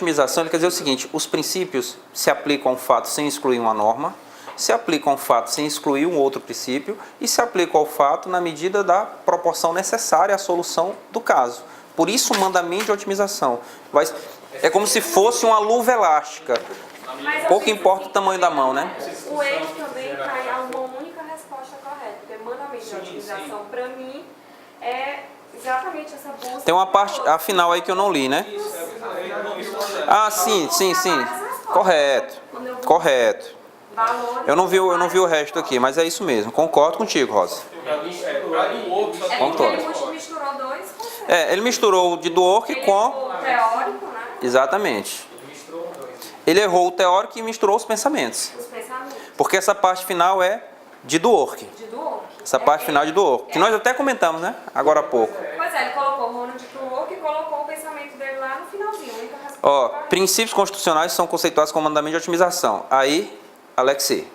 otimização ele quer dizer o seguinte: os princípios se aplicam a um fato sem excluir uma norma, se aplicam ao fato sem excluir um outro princípio e se aplicam ao fato na medida da proporção necessária à solução do caso. Por isso, o mandamento de otimização é como se fosse uma luva elástica. Pouco importa o tamanho da mão, né? O eixo também cai a uma única resposta correta, porque mandamento de otimização, para mim, é exatamente essa busca. Tem uma parte, a final aí que eu não li, né? Ah, sim. Correto. Eu não vi o resto aqui, mas é isso mesmo. Concordo contigo, Rosa. Concordo. Ele misturou dois conceitos. Ele misturou o de Dworkin com... O teórico, né? Exatamente. Ele errou o teórico e misturou os pensamentos. Os pensamentos. Porque essa parte final é de Dworkin. De Dworkin. Essa parte final de Dworkin, que nós até comentamos, né? Agora há pouco. Pois é, ele colocou o Ronald Dworkin e colocou o pensamento dele lá no finalzinho. Ó, princípios constitucionais são conceituados como mandamento de otimização. Aí, Alexei.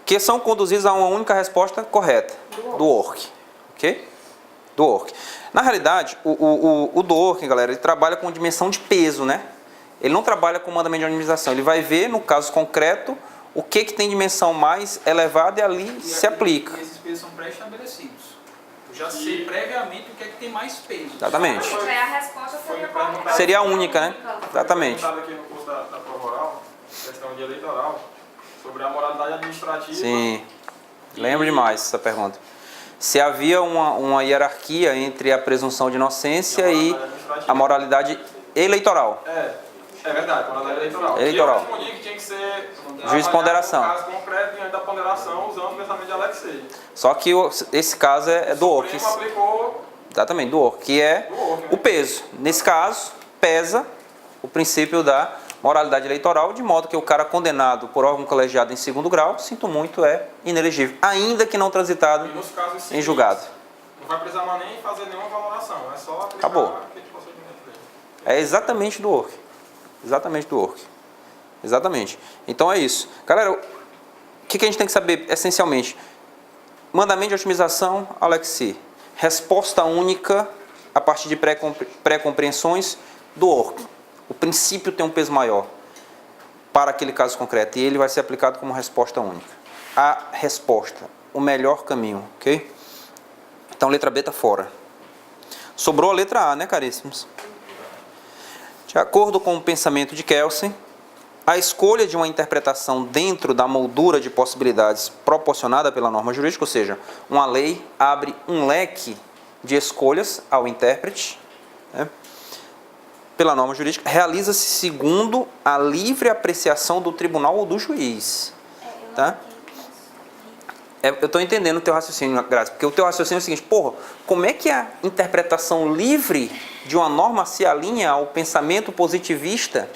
Que são conduzidos a uma única resposta correta. Dworkin. Ok? Dworkin. Na realidade, o Dworkin, galera, ele trabalha com dimensão de peso, né? Ele não trabalha com mandamento de otimização. Ele vai ver, no caso concreto, o que tem dimensão mais elevada e ali se aplica. E esses pesos são pré-estabelecidos. Eu já sei previamente o que é que tem mais peso. Exatamente. A resposta seria correta. Seria a única, né? Exatamente. Foi aqui no curso da prova oral, questão de eleitoral, sobre a moralidade administrativa. Sim. Lembro demais essa pergunta. Se havia uma hierarquia entre a presunção de inocência e a moralidade eleitoral. É verdade, moralidade eleitoral. Eleitoral. E eu respondi que tinha que ser Juiz de ponderação. caso concreto diante da ponderação, usando o pensamento de Alexei. Só que esse caso é Dworkin. O Supremo aplicou Exatamente, Dworkin, que é o peso. Nesse caso, pesa o princípio da moralidade eleitoral, de modo que o cara condenado por órgão colegiado em segundo grau, sinto muito, é inelegível, ainda que não transitado e nos casos em seguintes, julgado. Não vai precisar mais nem fazer nenhuma valoração, é só aplicar Acabou. aquele procedimento dele. É exatamente Dworkin. Exatamente Dworkin. Exatamente. Então é isso. Galera, o que a gente tem que saber essencialmente? Mandamento de otimização, Alexei. Resposta única a partir de pré-compreensões, Dworkin. O princípio tem um peso maior para aquele caso concreto e ele vai ser aplicado como resposta única. A resposta, o melhor caminho, ok? Então, letra B está fora. Sobrou a letra A, né, caríssimos? De acordo com o pensamento de Kelsen, a escolha de uma interpretação dentro da moldura de possibilidades proporcionada pela norma jurídica, ou seja, uma lei abre um leque de escolhas ao intérprete, né, pela norma jurídica, realiza-se segundo a livre apreciação do tribunal ou do juiz. Tá? Eu estou entendendo o teu raciocínio, Graça, porque o teu raciocínio é o seguinte: porra, como é que a interpretação livre de uma norma se alinha ao pensamento positivista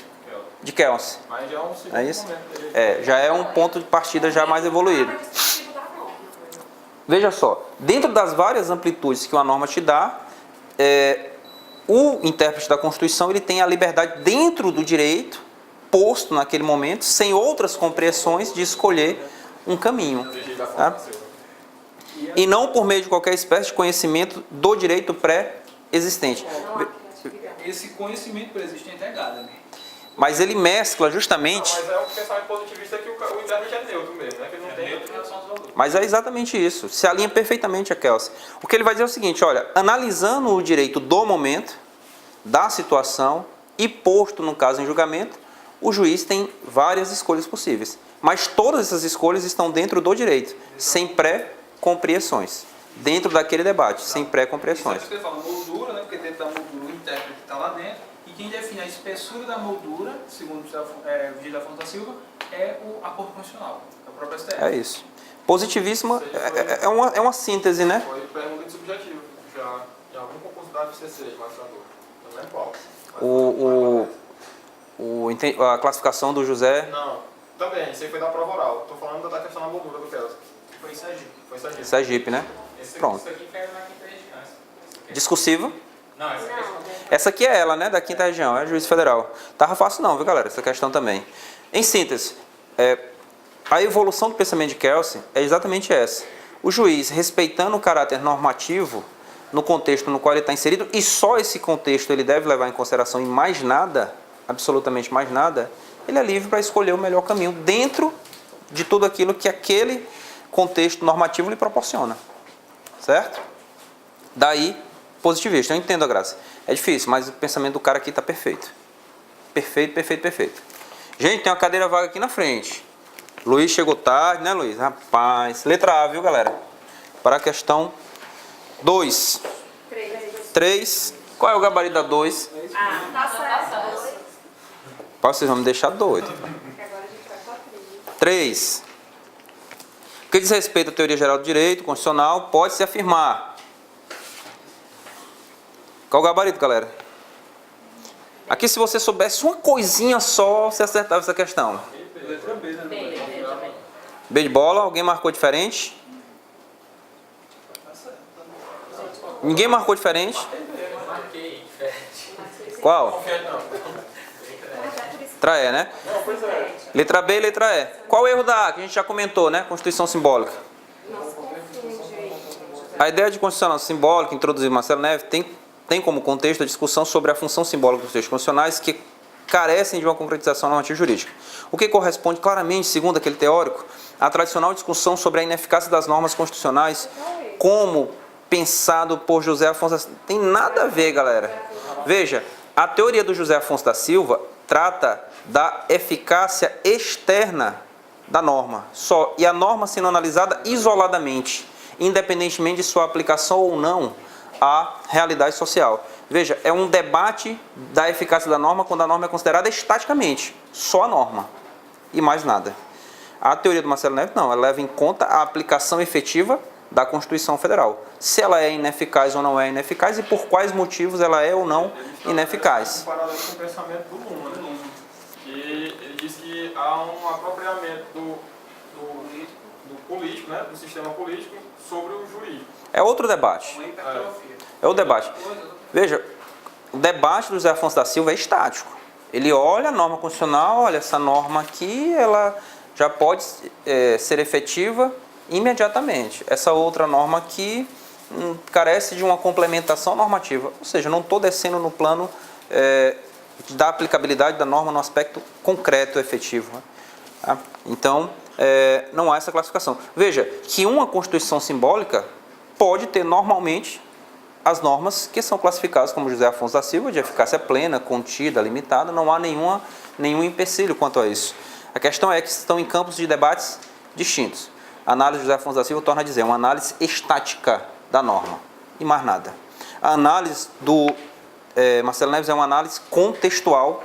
de Kelsen? Mas já é um segundo É isso? momento. Já é um ponto de partida já mais evoluído. Veja só, dentro das várias amplitudes que uma norma te dá, o intérprete da Constituição ele tem a liberdade dentro do direito, posto naquele momento, sem outras compreensões, de escolher um caminho. Tá? E não por meio de qualquer espécie de conhecimento do direito pré-existente. Esse conhecimento pré-existente é gado, né? Mas ele mescla justamente... Mas é um pensamento positivista que o intérprete é neutro mesmo, né? Que ele não tem Neutro em relação aos valores. Mas é exatamente isso. Se alinha perfeitamente a Kelsen. O que ele vai dizer é o seguinte: olha, analisando o direito do momento, da situação e posto no caso em julgamento, o juiz tem várias escolhas possíveis. Mas todas essas escolhas estão dentro do direito, sem pré-compreensões. Dentro daquele debate, sem pré-compreensões. Isso é o que eu falo, moldura, né? Porque dentro da moldura o intérprete está lá dentro. E quem define a espessura da moldura, segundo o Vigílio da Fonte da Silva, é a Corte Constitucional, a própria STF. É isso. Positivíssima é uma síntese, né? Foi pergunta de subjetivo, já em algum concurso da FCC, de magistratura. Não lembro qual. A classificação do José... Não, também, isso aí foi da prova oral. Estou falando da questão da moldura do Kelsen. Foi em Sergipe. Foi Sergipe. Sergipe, né? Pronto. Isso aqui caiu na quinta região. Discursiva. Não, essa questão. Essa aqui é ela, né? Da quinta região, é juiz federal. Tava fácil não, viu, galera? Essa questão também. Em síntese, a evolução do pensamento de Kelsen é exatamente essa. O juiz, respeitando o caráter normativo no contexto no qual ele está inserido, e só esse contexto ele deve levar em consideração e mais nada, absolutamente mais nada, ele é livre para escolher o melhor caminho dentro de tudo aquilo que aquele contexto normativo lhe proporciona. Certo? Daí, positivista. Eu entendo a graça. É difícil, mas o pensamento do cara aqui está perfeito. Perfeito, perfeito, perfeito. Gente, tem uma cadeira vaga aqui na frente. Luiz chegou tarde, né, Luiz? Rapaz. Letra A, viu, galera? Para a questão 2. 3. Qual é o gabarito da 2? Ah, tá certo. Vocês vão me deixar doido. Agora a gente vai para 3. O que diz respeito à teoria geral do direito constitucional, pode-se afirmar. Qual o gabarito, galera? Aqui, se você soubesse uma coisinha só, você acertava essa questão. Letra B, né? B de bola, alguém marcou diferente? Ninguém marcou diferente? Marquei, diferente. Qual? Confiante não. Letra E, né? Não, pois é. Letra B e letra E. Qual o erro da A, que a gente já comentou, né? Constituição simbólica. Não se confunde. A ideia de constituição simbólica, introduzida Marcelo Neves, tem como contexto a discussão sobre a função simbólica dos textos constitucionais que carecem de uma concretização normativa jurídica. O que corresponde claramente, segundo aquele teórico, à tradicional discussão sobre a ineficácia das normas constitucionais como pensado por José Afonso. Tem nada a ver, galera. Veja, a teoria do José Afonso da Silva trata da eficácia externa da norma, só, e a norma sendo analisada isoladamente, independentemente de sua aplicação ou não à realidade social. Veja, é um debate da eficácia da norma quando a norma é considerada estaticamente, só a norma, e mais nada. A teoria do Marcelo Neves, não, ela leva em conta a aplicação efetiva da Constituição Federal. Se ela é ineficaz ou não é ineficaz e por quais motivos ela é ou não ineficaz. Um paralelo com o pensamento do Luma, né? Que ele diz que há um apropriamento do político, né? Do sistema político sobre o jurídico. É outro debate. Uma hipertrofia. É o debate. Veja, o debate do José Afonso da Silva é estático. Ele olha a norma constitucional, olha essa norma aqui, ela já pode ser efetiva imediatamente. Essa outra norma aqui carece de uma complementação normativa. Ou seja, não estou descendo no plano da aplicabilidade da norma no aspecto concreto, efetivo. Né? Tá? Então, não há essa classificação. Veja que uma Constituição simbólica pode ter normalmente as normas que são classificadas como José Afonso da Silva, de eficácia plena, contida, limitada. Não há nenhum empecilho quanto a isso. A questão é que estão em campos de debates distintos. A análise de José Afonso da Silva, torna a dizer, uma análise estática da norma e mais nada. A análise do Marcelo Neves é uma análise contextual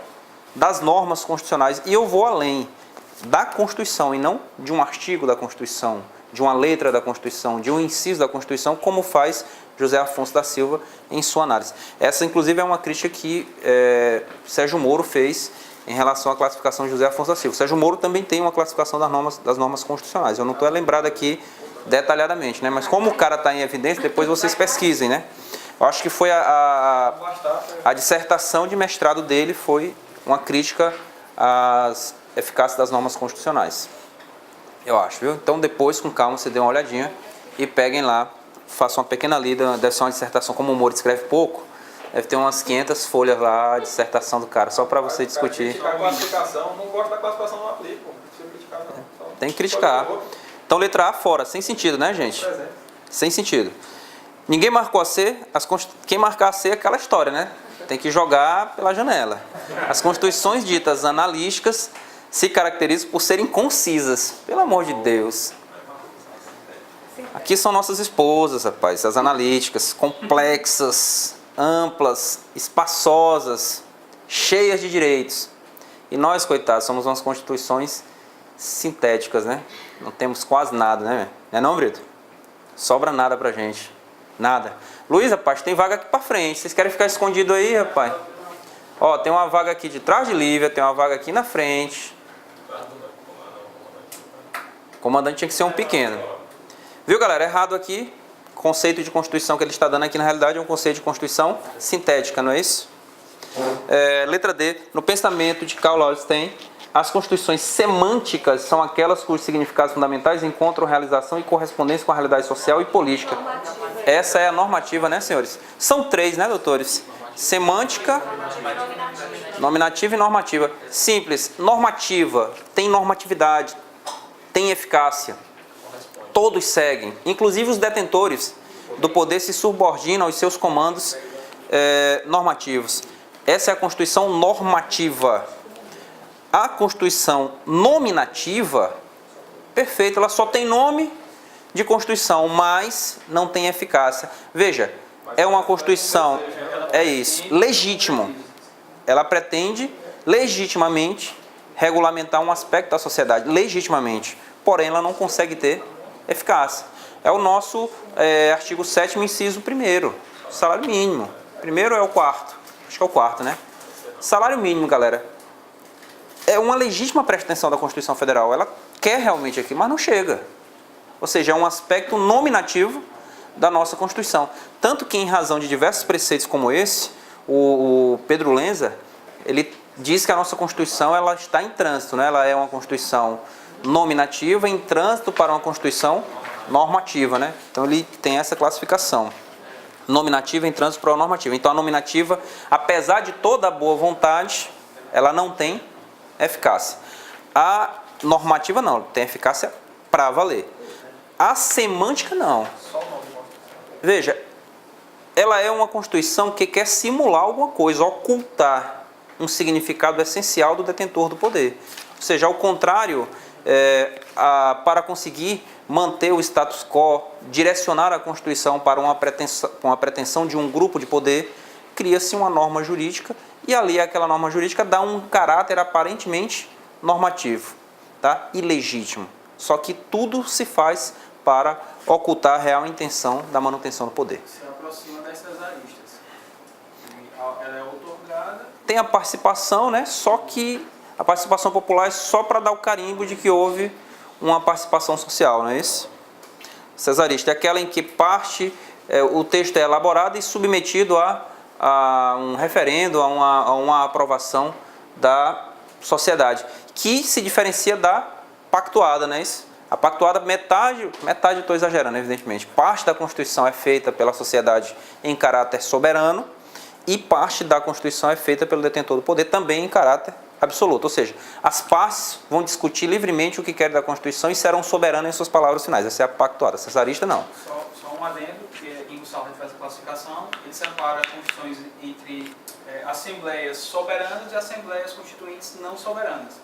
das normas constitucionais. E eu vou além da Constituição e não de um artigo da Constituição, de uma letra da Constituição, de um inciso da Constituição, como faz José Afonso da Silva em sua análise. Essa, inclusive, é uma crítica que Sérgio Moro fez em relação à classificação de José Afonso da Silva. Sérgio Moro também tem uma classificação das normas constitucionais. Eu não estou lembrado aqui detalhadamente, né? Mas como o cara está em evidência, depois vocês pesquisem, né? Eu acho que foi a dissertação de mestrado dele foi uma crítica às eficácias das normas constitucionais. Eu acho, viu? Então depois, com calma, você dê uma olhadinha e peguem lá, façam uma pequena lida, deve ser uma dissertação, como o Moro escreve pouco, deve ter umas 500 folhas lá, a dissertação do cara, só para você discutir. A classificação, não gosto da classificação, não aplica, não precisa criticar não. Só tem que criticar. Então letra A fora, sem sentido, né, gente? Sem sentido. Ninguém marcou a C, quem marcar a C é aquela história, né? Tem que jogar pela janela. As constituições ditas analíticas se caracterizam por serem concisas. Pelo amor de Deus. Aqui são nossas esposas, rapaz, as analíticas, complexas, amplas, espaçosas, cheias de direitos. E nós, coitados, somos umas constituições sintéticas, né? Não temos quase nada, né? Não é não, Brito? Sobra nada pra gente. Nada. Luiz, rapaz, tem vaga aqui pra frente. Vocês querem ficar escondido aí, rapaz? Ó, tem uma vaga aqui de trás de Lívia, tem uma vaga aqui na frente. O comandante tinha que ser um pequeno. Viu, galera? Errado aqui. O conceito de constituição que ele está dando aqui, na realidade, é um conceito de constituição sintética, não é isso? Letra D. No pensamento de Karl Lowenstein, as constituições semânticas são aquelas cujos significados fundamentais encontram realização e correspondência com a realidade social e política. Essa é a normativa, né, senhores? São 3, né, doutores? semântica, nominativa e normativa. Simples. Normativa tem normatividade, tem eficácia. Todos seguem, inclusive os detentores do poder se subordinam aos seus comandos normativos. Essa é a Constituição normativa. A Constituição nominativa, perfeito, ela só tem nome de Constituição, mas não tem eficácia. Veja, é uma Constituição, é isso, legítimo. Ela pretende legitimamente regulamentar um aspecto da sociedade, legitimamente. Porém, ela não consegue ter eficácia. É o nosso artigo 7º, inciso 1º, salário mínimo. Primeiro é o quarto, acho que é o quarto, né? Salário mínimo, galera, é uma legítima pretensão da Constituição Federal. Ela quer realmente aqui, mas não chega. Ou seja, é um aspecto nominativo da nossa Constituição. Tanto que, em razão de diversos preceitos como esse, o Pedro Lenza, ele diz que a nossa Constituição ela está em trânsito, né? Ela é uma Constituição nominativa em trânsito para uma Constituição normativa, né? Então ele tem essa classificação. Nominativa em trânsito para uma normativa. Então a nominativa, apesar de toda a boa vontade, ela não tem eficácia. A normativa não, tem eficácia para valer. A semântica não. Veja, ela é uma Constituição que quer simular alguma coisa, ocultar um significado essencial do detentor do poder. Ou seja, ao contrário, para conseguir manter o status quo, direcionar a Constituição para uma pretensão de um grupo de poder, cria-se uma norma jurídica e ali aquela norma jurídica dá um caráter aparentemente normativo, tá? Ilegítimo. Só que tudo se faz para ocultar a real intenção da manutenção do poder. Se aproxima das cesaristas. Ela é outorgada. Tem a participação, né? Só que a participação popular é só para dar o carimbo de que houve uma participação social, não é isso? Cesarista é aquela em que o texto é elaborado e submetido a um referendo, a uma aprovação da sociedade, que se diferencia da pactuada, não é isso? A pactuada, metade estou exagerando, evidentemente, parte da Constituição é feita pela sociedade em caráter soberano e parte da Constituição é feita pelo detentor do poder também em caráter absoluto. Ou seja, as partes vão discutir livremente o que querem da Constituição e serão soberanas em suas palavras finais. Essa é a pactuada. Cesarista, não. Só um adendo, que em Gonçalves faz a classificação, ele separa constituições entre assembleias soberanas e assembleias constituintes não soberanas.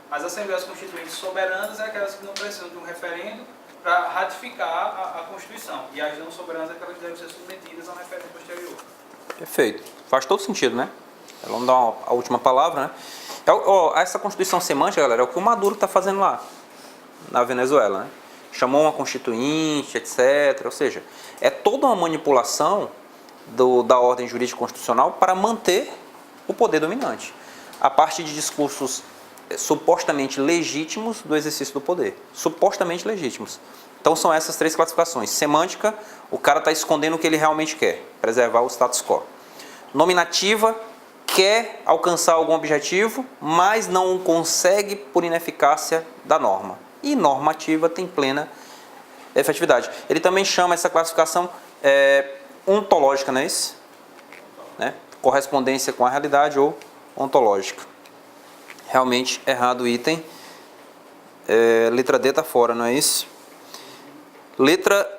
As assembleias constituintes soberanas é aquelas que não precisam de um referendo para ratificar a Constituição. E as não soberanas é aquelas que devem ser submetidas a um referendo posterior. Perfeito. Faz todo sentido, né? Vamos dar a última palavra, né? Essa Constituição semântica, galera, é o que o Maduro está fazendo lá, na Venezuela, né? Chamou uma constituinte, etc. Ou seja, é toda uma manipulação da ordem jurídica constitucional para manter o poder dominante. A partir de discursos supostamente legítimos do exercício do poder. Supostamente legítimos. Então são essas três classificações. Semântica, o cara está escondendo o que ele realmente quer, preservar o status quo. Nominativa, quer alcançar algum objetivo, mas não consegue por ineficácia da norma. E normativa tem plena efetividade. Ele também chama essa classificação ontológica, não é isso? Né? Correspondência com a realidade ou ontológica. Realmente errado o item. Letra D está fora, não é isso? Letra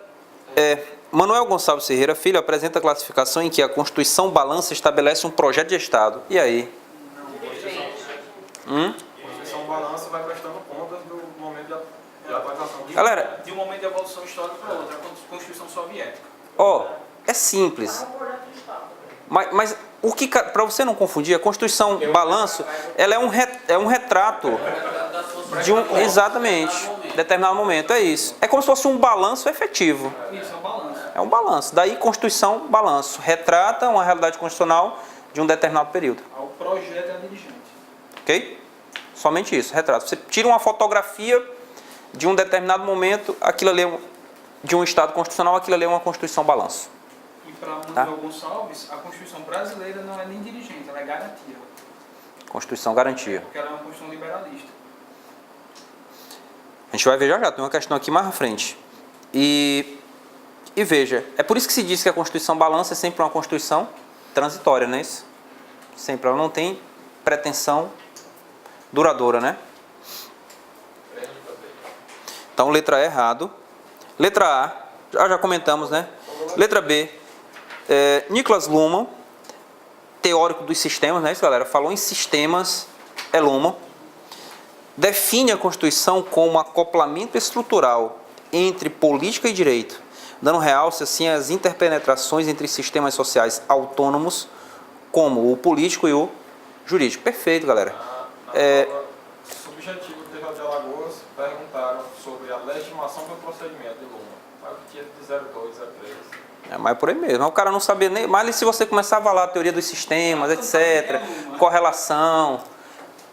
E. Manuel Gonçalves Ferreira Filho apresenta a classificação em que a Constituição Balança estabelece um projeto de Estado. E aí? A Constituição Balança vai prestando contas do momento de atualização. Galera, De um momento de evolução histórica para outro, a Constituição Soviética. é simples. Mas o que, para você não confundir, a Constituição Balanço, ela é um retrato de exatamente, determinado momento, é isso. É como se fosse um balanço efetivo. Isso, é um balanço. É um balanço. Daí Constituição, balanço. Retrata uma realidade constitucional de um determinado período. O projeto é dirigente. Ok? Somente isso, retrato. Você tira uma fotografia de um determinado momento, aquilo ali de um Estado constitucional, aquilo ali é uma Constituição balanço. E para Manuel Gonçalves, a Constituição brasileira não é nem dirigente, ela é garantia. Constituição garantia. Porque ela é uma Constituição liberalista. A gente vai ver já, tem uma questão aqui mais à frente. E veja, é por isso que se diz que a Constituição balança é sempre uma Constituição transitória, não é isso? Sempre, ela não tem pretensão duradoura, né? Então, letra E errado. Letra A, já comentamos, né? Letra B, Niklas Luhmann, teórico dos sistemas, né, isso, galera? Falou em sistemas, é Luhmann. Define a Constituição como acoplamento estrutural entre política e direito, dando realce, assim, às interpenetrações entre sistemas sociais autônomos, como o político e o jurídico. Perfeito, galera. Na prova subjetiva do TJ de Alagoas, perguntaram sobre a legitimação do procedimento de Luhmann. Mas o que tinha de 02, 03. Mas por aí mesmo. O cara não sabia nem... Mas se você começar a falar a teoria dos sistemas, etc., correlação,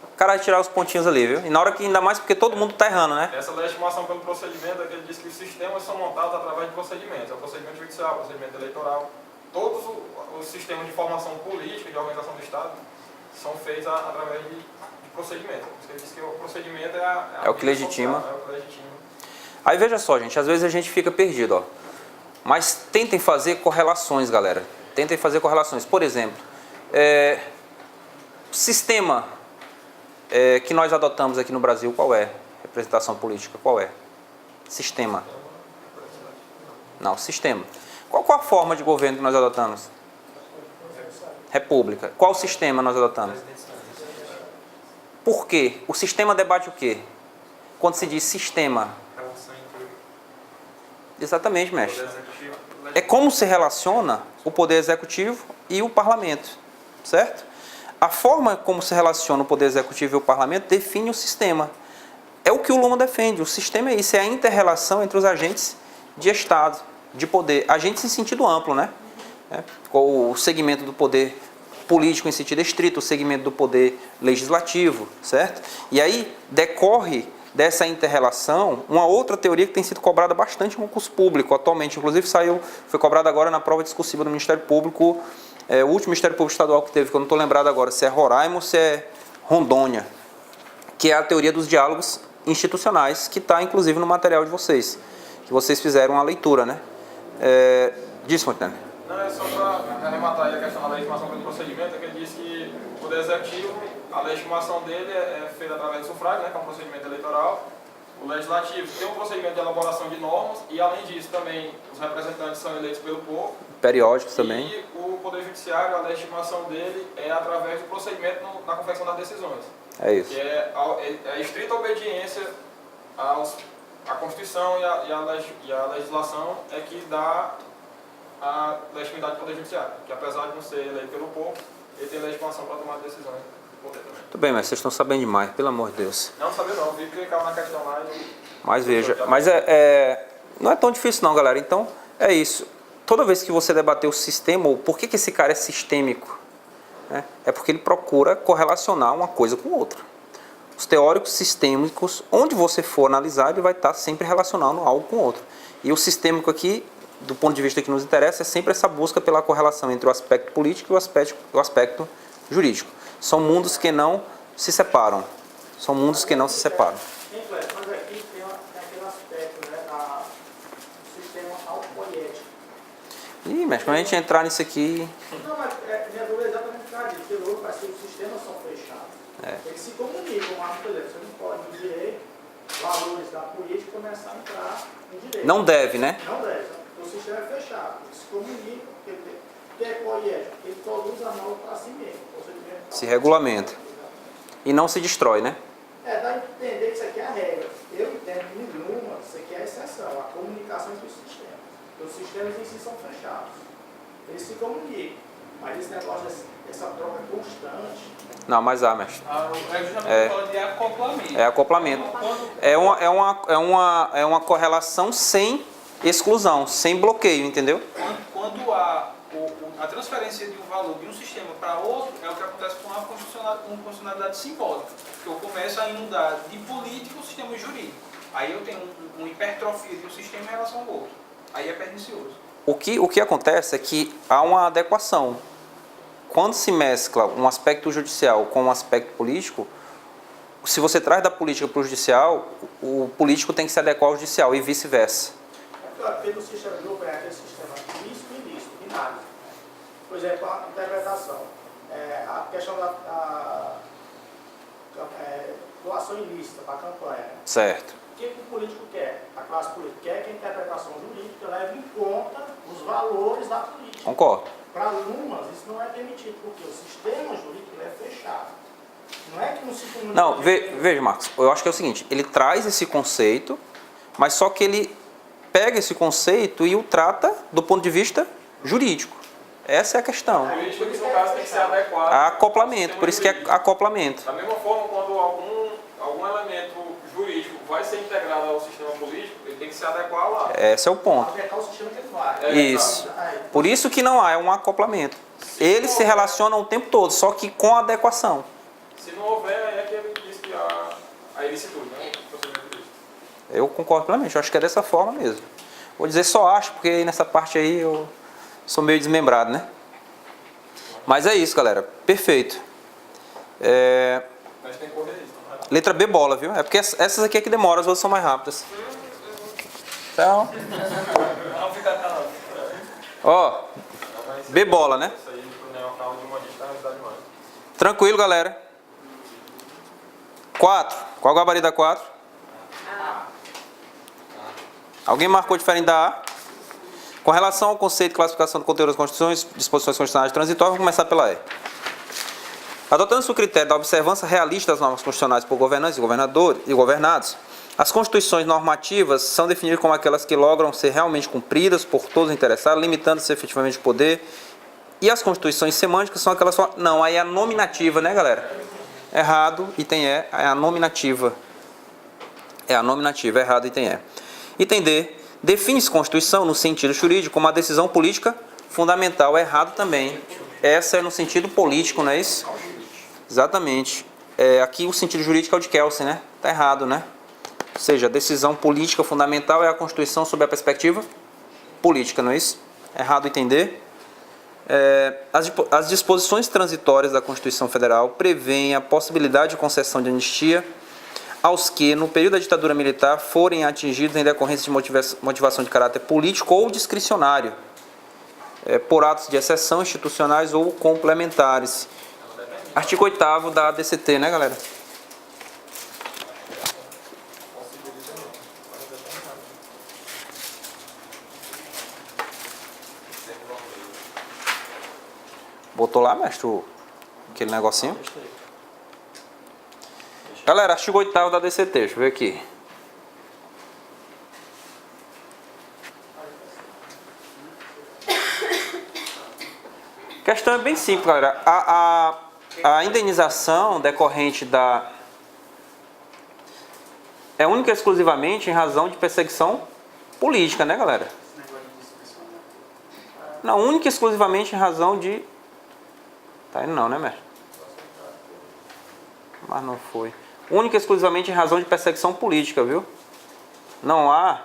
o cara vai tirar os pontinhos ali, viu? E na hora que, ainda mais porque todo mundo tá errando, né? Essa legitimação pelo procedimento é que ele diz que os sistemas são montados através de procedimentos. É o procedimento judicial, o procedimento eleitoral. Todos os sistemas de formação política, de organização do Estado, são feitos através de procedimentos. Por isso que ele diz que o procedimento é o que legitima. É o que legitima. Aí veja só, gente, às vezes a gente fica perdido, ó. Mas tentem fazer correlações, galera. Tentem fazer correlações. Por exemplo, sistema que nós adotamos aqui no Brasil, qual é? Representação política, qual é? Sistema. Não, sistema. Qual a forma de governo que nós adotamos? República. Qual sistema nós adotamos? Por quê? O sistema debate o quê? Quando se diz sistema. Exatamente, mestre. É como se relaciona o Poder Executivo e o Parlamento, certo? A forma como se relaciona o Poder Executivo e o Parlamento define o sistema. É o que o Luhmann defende. O sistema é isso, é a inter-relação entre os agentes de Estado, de poder. Agentes em sentido amplo, né? O segmento do poder político em sentido estrito, o segmento do poder legislativo, certo? E aí decorre dessa inter-relação uma outra teoria que tem sido cobrada bastante no concurso público atualmente, inclusive foi cobrada agora na prova discursiva do Ministério Público, o último Ministério Público Estadual que teve, que eu não estou lembrado agora se é Roraima ou se é Rondônia, que é a teoria dos diálogos institucionais, que está inclusive no material de vocês, que vocês fizeram a leitura, né? Diz, Montenegro. Não, é só para arrematar aí a questão da legitimação pelo procedimento, é que ele diz que o Poder Executivo, a legitimação dele é feita através do sufrágio, né, que é um procedimento eleitoral. O Legislativo tem um procedimento de elaboração de normas e, além disso, também os representantes são eleitos pelo povo. Periódicos também. E o Poder Judiciário, a legitimação dele é através do procedimento na confecção das decisões. É isso. Que é a estrita obediência à Constituição e à legislação é que dá a legitimidade do Poder Judiciário, que apesar de não ser eleito pelo povo, ele tem legitimação para tomar decisões do poder também. Tudo bem, mas vocês estão sabendo demais, pelo amor de Deus. Não sabia não, vi que clicava na questão lá e... Mas veja, não é tão difícil não, galera. Então, é isso. Toda vez que você debater o sistema, ou por que esse cara é sistêmico, né, é porque ele procura correlacionar uma coisa com outra. Os teóricos sistêmicos, onde você for analisar, ele vai estar sempre relacionando algo com outro. E o sistêmico aqui, do ponto de vista que nos interessa, é sempre essa busca pela correlação entre o aspecto político e o aspecto jurídico. São mundos que não se separam. São mundos que não se separam. Mas aqui tem aquele aspecto, né, do sistema autopoético. Ih, mas quando a gente entrar nisso aqui... Não, mas minha dúvida é exatamente por causa disso. Porque hoje parece que os sistemas são fechados. Eles se comunicam, mas, por exemplo, você não pode, no direito, valores da política começar a entrar no direito. Não deve, né? Não deve. O sistema é fechado. Eles se comunicam, porque é poético. Ele produz a norma para si mesmo. Se regulamenta. E não se destrói, né? Dá a entender que isso aqui é a regra. Eu entendo que nenhuma, isso aqui é a exceção, a comunicação entre os sistemas. Os sistemas em si são fechados. Eles se comunicam. Mas esse negócio, essa troca constante. Não, mas há, mestre. Justamente falando de acoplamento. É acoplamento. É uma correlação sem exclusão, sem bloqueio, entendeu? Quando há a transferência de um valor de um sistema para outro, é o que acontece com a constitucionalidade simbólica. Que eu começo a inundar de político o sistema jurídico. Aí eu tenho uma hipertrofia de um sistema em relação ao outro. Aí é pernicioso. O que acontece é que há uma adequação. Quando se mescla um aspecto judicial com um aspecto político, se você traz da política para o judicial, o político tem que se adequar ao judicial e vice-versa. Porque no sistema do governo é aquele sistema lícito e ilícito, binário. Por exemplo, a interpretação. A questão da doação ilícita para a campanha. Certo. O que o político quer? A classe política quer que a interpretação jurídica leve em conta os valores da política. Concordo. Para Lumas, isso não é permitido, porque o sistema jurídico ele é fechado. Não é que não se comunica... Não, veja, Marcos, eu acho que é o seguinte, ele traz esse conceito, mas só que ele pega esse conceito e o trata do ponto de vista jurídico. Essa é a questão. O político, que no caso, tem que ser adequado. Acoplamento, por isso que é acoplamento. Da mesma forma, quando algum elemento jurídico vai ser integrado ao sistema político, ele tem que se adequar lá. Esse é o ponto. Adequar o sistema que ele vai. Isso. Por isso que não há, é um acoplamento. Eles se relacionam o tempo todo, só que com adequação. Se não houver, aí é que ele diz que a ilicitude, né? Eu concordo plenamente, eu acho que é dessa forma mesmo. Vou dizer só acho, porque aí nessa parte aí eu sou meio desmembrado, né? Mas é isso, galera. Perfeito. Mas tem que correr isso, não é? Letra B, bola, viu? É porque essas aqui é que demoram, as outras são mais rápidas. Então, Não fica calado. ó, B, bola, né? Isso aí, pro neocal de uma lista, é demais. Tranquilo, galera. 4. Qual o gabarito da 4? Alguém marcou diferente da A? Com relação ao conceito de classificação do conteúdo das Constituições, disposições constitucionais transitórias, vamos começar pela E. Adotando-se o critério da observância realista das normas constitucionais por governantes e governados, as constituições normativas são definidas como aquelas que logram ser realmente cumpridas por todos os interessados, limitando-se efetivamente o poder. E as constituições semânticas são aquelas... Não, aí é a nominativa, né, galera? Errado, item E, é a nominativa. É a nominativa, errado, item E. Item D, define-se Constituição no sentido jurídico como uma decisão política fundamental. Errado também. Essa é no sentido político, não é isso? Exatamente. Aqui o sentido jurídico é o de Kelsen, né? Está errado, né? Ou seja, a decisão política fundamental é a Constituição sob a perspectiva política, não é isso? Errado, item D. As disposições transitórias da Constituição Federal prevêem a possibilidade de concessão de anistia aos que, no período da ditadura militar, forem atingidos em decorrência de motivação de caráter político ou discricionário, por atos de exceção institucionais ou complementares. Artigo 8º da ADCT, né, galera? Botou lá, mestre, aquele negocinho? Galera, artigo 8º da DCT, deixa eu ver aqui. A questão é bem simples, galera. A indenização decorrente da... é única e exclusivamente em razão de perseguição política, né, galera? Não, única e exclusivamente em razão de... Tá indo não, né, mestre? Mas não foi. Única e exclusivamente em razão de perseguição política, viu? Não há...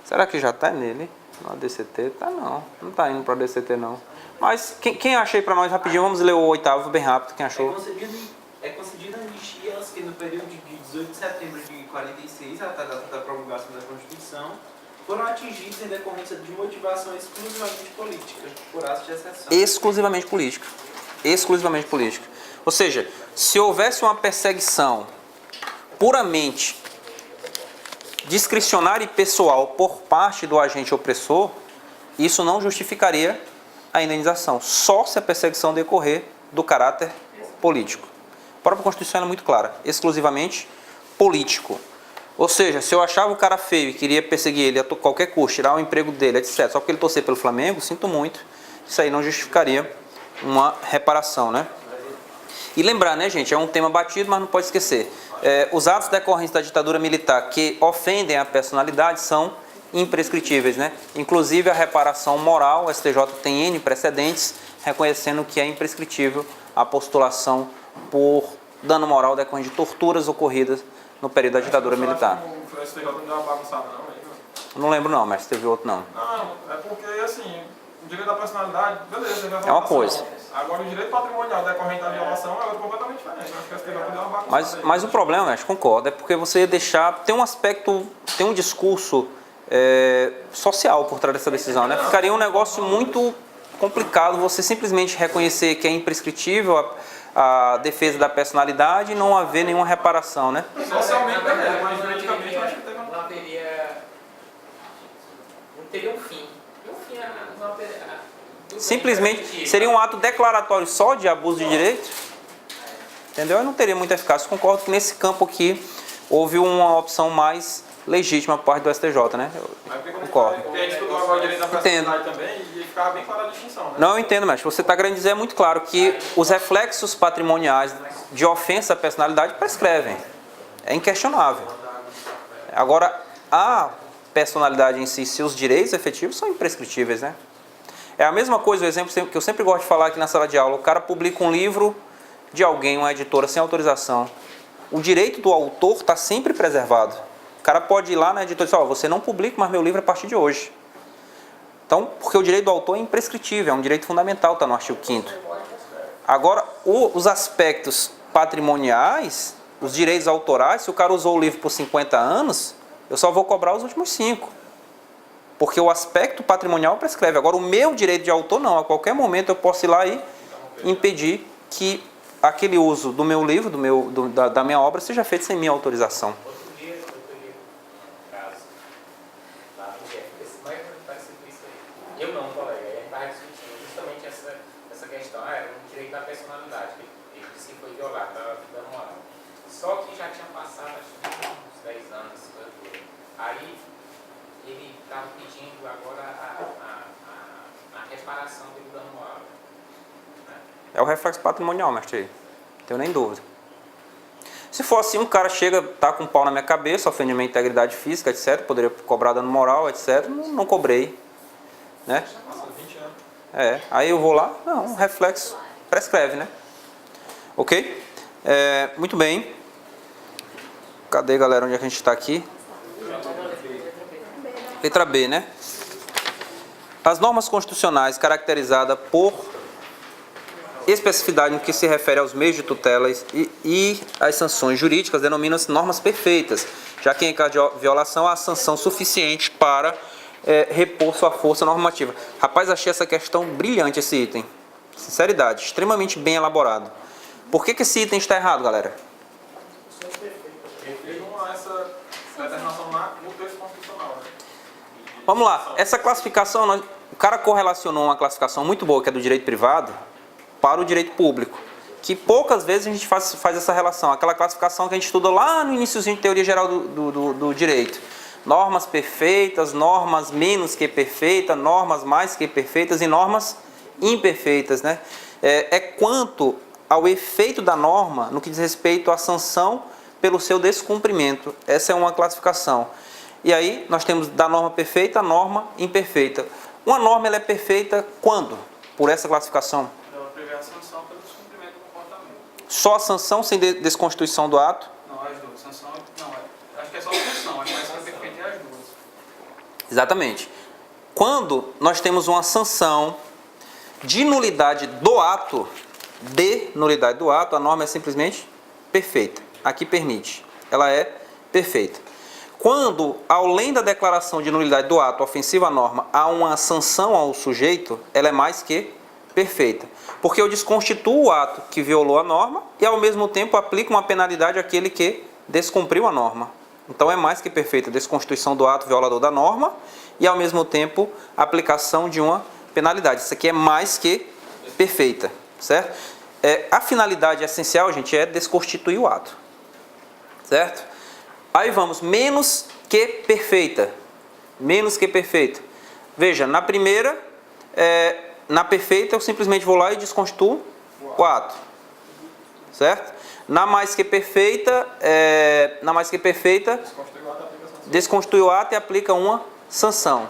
Será que já está nele? No ADCT? Tá não. Não está indo para o ADCT não. Mas quem acha aí para nós rapidinho? Vamos ler o 8º bem rápido. Quem achou? É concedida anistia aos que no período de 18 de setembro de 46, a data da promulgação da Constituição, foram atingidos em decorrência de motivação exclusivamente política, por atos de exceção. Exclusivamente política. Exclusivamente política. Ou seja, se houvesse uma perseguição puramente discricionária e pessoal por parte do agente opressor, isso não justificaria a indenização, só se a perseguição decorrer do caráter político. A própria Constituição é muito clara, exclusivamente político. Ou seja, se eu achava o cara feio e queria perseguir ele a qualquer custo, tirar o emprego dele, etc., só porque ele torcer pelo Flamengo, sinto muito, isso aí não justificaria uma reparação, né? E lembrar, né, gente, é um tema batido, mas não pode esquecer. Os atos decorrentes da ditadura militar que ofendem a personalidade são imprescritíveis, né? Inclusive a reparação moral, o STJ tem N precedentes reconhecendo que é imprescritível a postulação por dano moral decorrente de torturas ocorridas no período da ditadura militar. O STJ não deu uma bagunçada não, aí, não. Não lembro não, mas teve outro não. Não, é porque assim, o direito da personalidade, beleza, teve a É uma violação. coisa. Agora o direito patrimonial decorrente da violação é outra completamente diferente. Eu acho que o STJ deu uma bagunçada aí. Mas o problema, acho, concordo, é porque você deixar... Tem um aspecto, tem um discurso social por trás dessa decisão, né? Ficaria um negócio muito complicado você simplesmente reconhecer que é imprescritível a defesa da personalidade e não haver nenhuma reparação, né? Socialmente também, mas juridicamente eu acho que teve uma... Não teria um fim. Simplesmente seria um ato declaratório só de abuso de direito, entendeu? E não teria muita eficácia. Concordo que nesse campo aqui houve uma opção mais legítima por parte do STJ, né? Eu concordo. Porque a gente estudou agora o direito da personalidade também e ficava bem clara a distinção, né? Não, eu entendo, mestre. Você está querendo dizer muito claro que os reflexos patrimoniais de ofensa à personalidade prescrevem. É inquestionável. Agora, a personalidade em si, seus direitos efetivos são imprescritíveis, né? É a mesma coisa, o exemplo que eu sempre gosto de falar aqui na sala de aula. O cara publica um livro de alguém, uma editora, sem autorização. O direito do autor está sempre preservado. O cara pode ir lá na editora e dizer, você não publica mais meu livro a partir de hoje. Então, porque o direito do autor é imprescritível, é um direito fundamental, está no artigo 5º. Agora, os aspectos patrimoniais, os direitos autorais, se o cara usou o livro por 50 anos, eu só vou cobrar os últimos 5. Porque o aspecto patrimonial prescreve. Agora, o meu direito de autor não. A qualquer momento eu posso ir lá e impedir que aquele uso do meu livro, da minha obra, seja feito sem minha autorização. Outro dia, caso, lá no GFPC, mas vai ser isso aí. Eu não, colega, a gente estava discutindo justamente essa questão, era um direito da personalidade, que ele disse que foi violado, estava dando uma aula. Só que já tinha passado, acho que uns 10 anos, aí ele estava pedindo agora a reparação dele dando uma aula. É o reflexo patrimonial, mestre. Não tenho nem dúvida. Se for assim, um cara chega, tá com um pau na minha cabeça, ofende minha integridade física, etc. Poderia cobrar dano moral, etc. Não cobrei. Né? Aí eu vou lá, não, o reflexo prescreve, né? Ok? Muito bem. Cadê, galera? Onde é que a gente está aqui? Letra B, né? As normas constitucionais caracterizadas por especificidade no que se refere aos meios de tutela e as sanções jurídicas denominam-se normas perfeitas, já que em caso de violação há sanção suficiente para repor sua força normativa. Rapaz, achei essa questão brilhante, esse item. Sinceridade, extremamente bem elaborado. Por que esse item está errado, galera? Essa determinação no texto constitucional, né? Vamos lá, essa classificação, o cara correlacionou uma classificação muito boa, que é do direito privado, para o direito público, que poucas vezes a gente faz essa relação, aquela classificação que a gente estuda lá no iniciozinho de teoria geral do direito. Normas perfeitas, normas menos que perfeitas, normas mais que perfeitas e normas imperfeitas, né? Quanto ao efeito da norma no que diz respeito à sanção pelo seu descumprimento. Essa é uma classificação. E aí nós temos da norma perfeita a norma imperfeita. Uma norma ela é perfeita quando? Por essa classificação? A sanção pelo descumprimento do comportamento. Só a sanção sem desconstituição do ato? Não, as duas. Sanção, não, acho que é só a sanção, acho que mais que perfeito é as duas. Exatamente. Quando nós temos uma sanção de nulidade do ato, a norma é simplesmente perfeita. Aqui permite. Ela é perfeita. Quando, além da declaração de nulidade do ato ofensivo à norma, há uma sanção ao sujeito, ela é mais que perfeita. Porque eu desconstituo o ato que violou a norma e, ao mesmo tempo, aplico uma penalidade àquele que descumpriu a norma. Então, é mais que perfeita. Desconstituição do ato violador da norma e, ao mesmo tempo, aplicação de uma penalidade. Isso aqui é mais que perfeita. Certo? A finalidade essencial, gente, é desconstituir o ato. Certo? Aí vamos, menos que perfeita. Menos que perfeita. Veja, na primeira, na perfeita eu simplesmente vou lá e desconstituo o ato. Certo? Na mais que perfeita, desconstitui o ato e aplica uma sanção.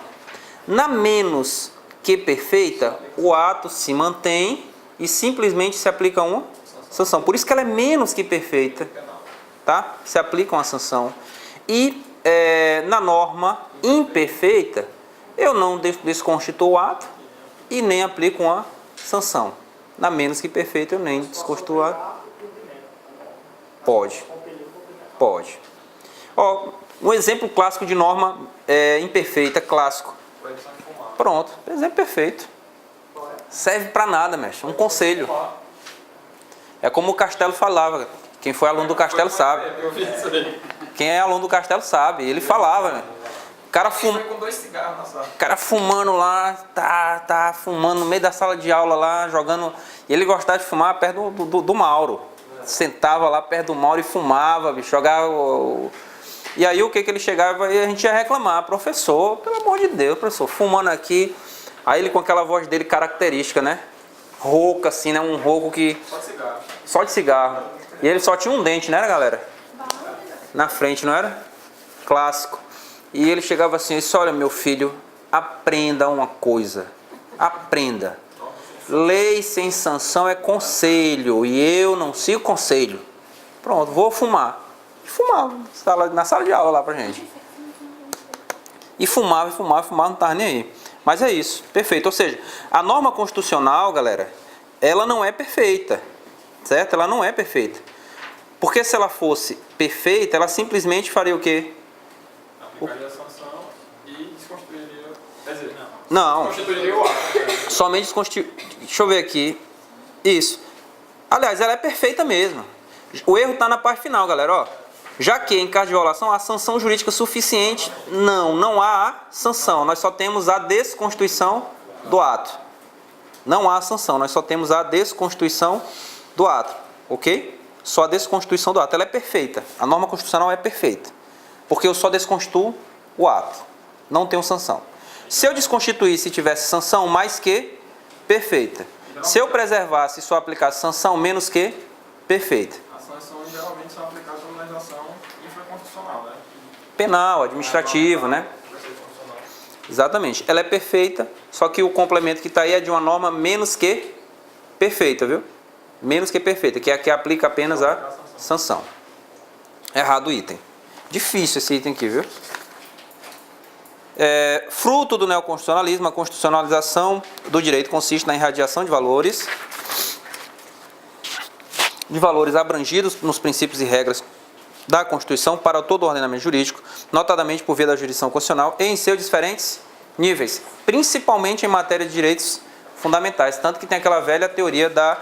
Na menos que perfeita, o ato se mantém e simplesmente se aplica uma sanção. Por isso que ela é menos que perfeita. Tá? Se aplica uma sanção. E na norma imperfeita, eu não desconstituo o ato e nem aplico uma sanção. Na menos que perfeita, eu nem desconstituo o ato. Pode. Ó, um exemplo clássico de norma imperfeita, clássico. Proibição de fumar. Pronto, exemplo perfeito. Serve para nada, mestre. Um conselho. É como o Castelo falava. Quem foi aluno do Castelo sabe. Eu vi isso aí. Quem é aluno do Castelo sabe. Ele falava, né? O cara, Foi com 2 cigarros na sala. o cara fumando lá, tá fumando no meio da sala de aula lá, jogando. E ele gostava de fumar perto do Mauro. Sentava lá perto do Mauro e fumava, bicho, jogava. E aí o que ele chegava e a gente ia reclamar, professor, pelo amor de Deus, professor, fumando aqui. Aí ele com aquela voz dele característica, né? Rouca assim, né? Um rouco que. Só de cigarro. Só de cigarro. E ele só tinha um dente, né, galera? Na frente, não era? Clássico. E ele chegava assim e disse, olha meu filho, aprenda uma coisa. Aprenda. Lei sem sanção é conselho. E eu não sigo conselho. Pronto, vou fumar. E fumava na sala de aula lá pra gente. E fumava, não tava nem aí. Mas é isso, perfeito. Ou seja, a norma constitucional, galera, ela não é perfeita. Certo? Ela não é perfeita. Porque se ela fosse perfeita, ela simplesmente faria o quê? Aplicaria a sanção e desconstituiria. Quer dizer, Não. desconstituiria o ato. Somente desconstituir. Deixa eu ver aqui. Isso. Aliás, ela é perfeita mesmo. O erro está na parte final, galera. Ó. Já que em caso de violação há sanção jurídica suficiente, não há a sanção. Nós só temos a desconstituição do ato. Não há a sanção, nós só temos a desconstituição do ato. Ok? Só a desconstituição do ato. Ela é perfeita. A norma constitucional é perfeita. Porque eu só desconstituo o ato. Não tenho sanção. Se eu desconstituísse e tivesse sanção, mais que perfeita. Se eu preservasse e só aplicasse sanção, menos que perfeita. As sanções geralmente são aplicadas por legislação infraconstitucional, né? Penal, administrativo, né? Exatamente. Ela é perfeita, só que o complemento que está aí é de uma norma menos que perfeita, viu? Menos que perfeita, que é a que aplica apenas a sanção. Errado o item. Difícil esse item aqui, viu? Fruto do neoconstitucionalismo, a constitucionalização do direito consiste na irradiação de valores abrangidos nos princípios e regras da Constituição para todo o ordenamento jurídico, notadamente por via da jurisdição constitucional e em seus diferentes níveis, principalmente em matéria de direitos fundamentais, tanto que tem aquela velha teoria da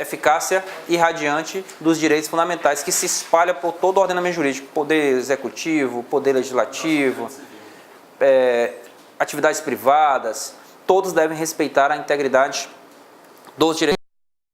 eficácia irradiante dos direitos fundamentais que se espalha por todo o ordenamento jurídico, poder executivo, poder legislativo, atividades privadas, todos devem respeitar a integridade dos direitos